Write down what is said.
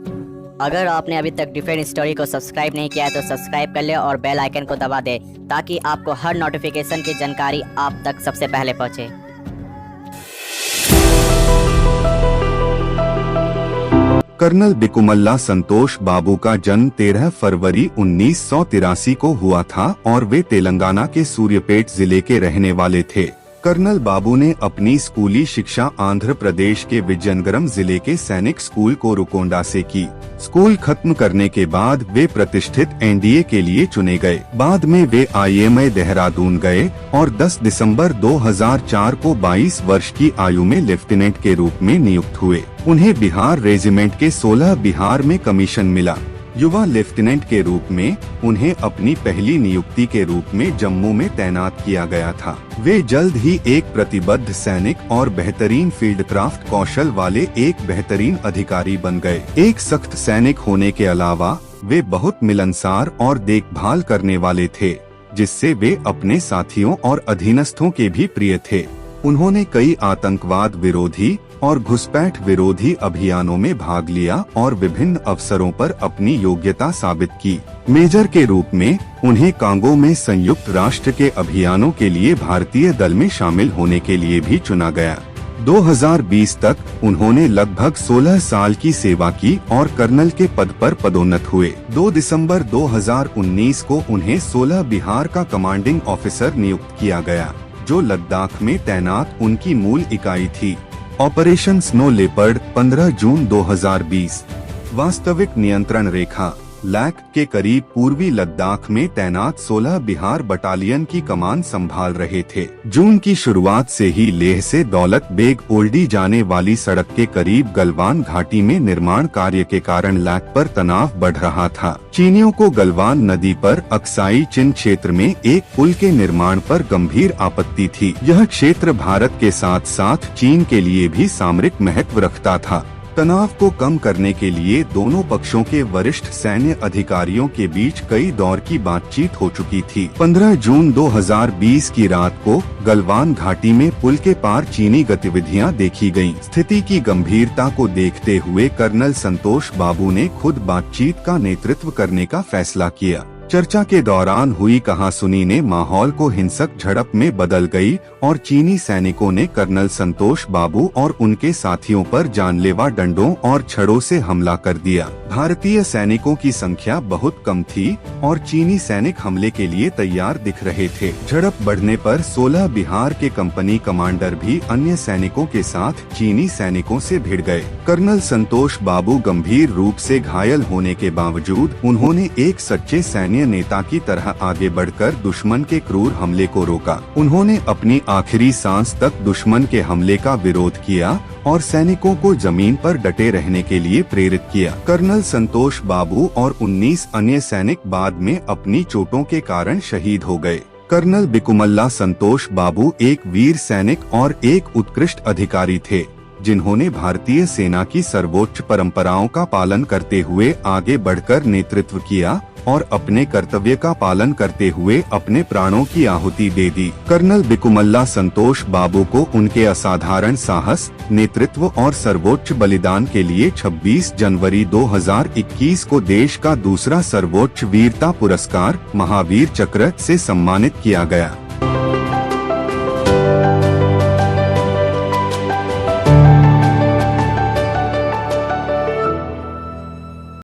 अगर आपने अभी तक डिफरेंट स्टोरी को सब्सक्राइब नहीं किया है तो सब्सक्राइब कर ले और बेल आइकन को दबा दे ताकि आपको हर नोटिफिकेशन की जानकारी आप तक सबसे पहले पहुंचे। कर्नल बिकुमल्ला संतोष बाबू का जन्म 13 फरवरी 1983 को हुआ था और वे तेलंगाना के सूर्यापेट जिले के रहने वाले थे। कर्नल बाबू ने अपनी स्कूली शिक्षा आंध्र प्रदेश के विजयनगरम जिले के सैनिक स्कूल कोरुकोंडा से की। स्कूल खत्म करने के बाद वे प्रतिष्ठित एनडीए के लिए चुने गए। बाद में वे आईएमए देहरादून गए और 10 दिसंबर 2004 को 22 वर्ष की आयु में लेफ्टिनेंट के रूप में नियुक्त हुए। उन्हें बिहार रेजिमेंट के 16 बिहार में कमीशन मिला। युवा लेफ्टिनेंट के रूप में उन्हें अपनी पहली नियुक्ति के रूप में जम्मू में तैनात किया गया था। वे जल्द ही एक प्रतिबद्ध सैनिक और बेहतरीन फील्ड क्राफ्ट कौशल वाले एक बेहतरीन अधिकारी बन गए। एक सख्त सैनिक होने के अलावा वे बहुत मिलनसार और देखभाल करने वाले थे, जिससे वे अपने साथियों और अधीनस्थों के भी प्रिय थे। उन्होंने कई आतंकवाद विरोधी और घुसपैठ विरोधी अभियानों में भाग लिया और विभिन्न अवसरों पर अपनी योग्यता साबित की। मेजर के रूप में उन्हें कांगो में संयुक्त राष्ट्र के अभियानों के लिए भारतीय दल में शामिल होने के लिए भी चुना गया। 2020 तक उन्होंने लगभग 16 साल की सेवा की और कर्नल के पद पर पदोन्नत हुए। 2 दिसंबर 2019 को उन्हें 16 बिहार का कमांडिंग ऑफिसर नियुक्त किया गया, जो लद्दाख में तैनात उनकी मूल इकाई थी। ऑपरेशन स्नो लेपर्ड 15 जून 2020। वास्तविक नियंत्रण रेखा लैक के करीब पूर्वी लद्दाख में तैनात 16 बिहार बटालियन की कमान संभाल रहे थे। जून की शुरुआत से ही लेह से दौलत बेग ओल्डी जाने वाली सड़क के करीब गलवान घाटी में निर्माण कार्य के कारण लैक पर तनाव बढ़ रहा था। चीनियों को गलवान नदी पर अक्साई चिन क्षेत्र में एक पुल के निर्माण पर गंभीर आपत्ति थी। यह क्षेत्र भारत के साथ साथ चीन के लिए भी सामरिक महत्व रखता था। तनाव को कम करने के लिए दोनों पक्षों के वरिष्ठ सैन्य अधिकारियों के बीच कई दौर की बातचीत हो चुकी थी। 15 जून 2020 की रात को गलवान घाटी में पुल के पार चीनी गतिविधियां देखी गईं। स्थिति की गंभीरता को देखते हुए कर्नल संतोष बाबू ने खुद बातचीत का नेतृत्व करने का फैसला किया। चर्चा के दौरान हुई कहासुनी ने माहौल को हिंसक झड़प में बदल गई और चीनी सैनिकों ने कर्नल संतोष बाबू और उनके साथियों पर जानलेवा डंडों और छड़ों से हमला कर दिया। भारतीय सैनिकों की संख्या बहुत कम थी और चीनी सैनिक हमले के लिए तैयार दिख रहे थे। झड़प बढ़ने पर 16 बिहार के कंपनी कमांडर भी अन्य सैनिकों के साथ चीनी सैनिकों से भिड़ गए। कर्नल संतोष बाबू गंभीर रूप से घायल होने के बावजूद उन्होंने एक सच्चे सैन्य नेता की तरह आगे बढ़कर दुश्मन के क्रूर हमले को रोका। उन्होंने अपनी आखिरी सांस तक दुश्मन के हमले का विरोध किया और सैनिकों को जमीन पर डटे रहने के लिए प्रेरित किया। कर्नल संतोष बाबू और 19 अन्य सैनिक बाद में अपनी चोटों के कारण शहीद हो गए। कर्नल बिकुमल्ला संतोष बाबू एक वीर सैनिक और एक उत्कृष्ट अधिकारी थे, जिन्होंने भारतीय सेना की सर्वोच्च परंपराओं का पालन करते हुए आगे बढ़कर नेतृत्व किया और अपने कर्तव्य का पालन करते हुए अपने प्राणों की आहुति दे दी। कर्नल बिकुमल्ला संतोष बाबू को उनके असाधारण साहस, नेतृत्व और सर्वोच्च बलिदान के लिए 26 जनवरी 2021 को देश का दूसरा सर्वोच्च वीरता पुरस्कार महावीर चक्र से सम्मानित किया गया।